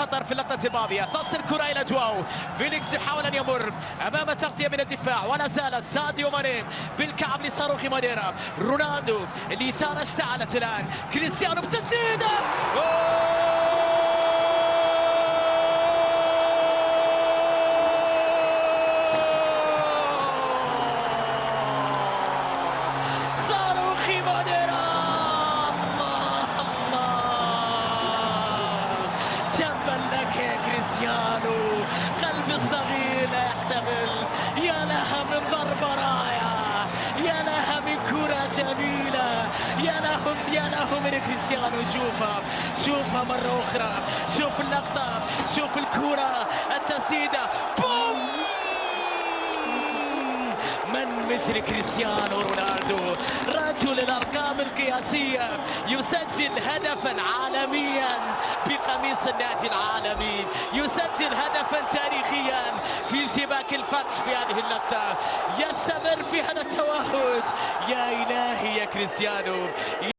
خطر في اللقطة الماضية. تصل كرة إلى جواو فيليكس، يحاول أن يمر أمام تغطية من الدفاع، ولا زال ساديو ماني بالكعب لصاروخ مانيرا. رونالدو الإثارة اشتعلت الآن، كريستيانو بتسديدة، صاروخ مانيرا. الله الله، تبا لك يا كريستيانو، قلبي الصغير لا يحتمل. يا لها من ضربة رائعة، يا لها من كرة جميلة، يا له من كريستيانو. شوفها مرة أخرى، شوف اللقطة، شوف الكرة، التسديدة، بوم! من مثل كريستيانو رونالدو، رجل الأرقام القياسية، يسجل هدفا عالميا بقميص النادي العالمي، يسجل هدفا تاريخيا في شباك الفتح في هذه اللقطة، يستمر في هذا التوهج. يا إلهي يا كريستيانو.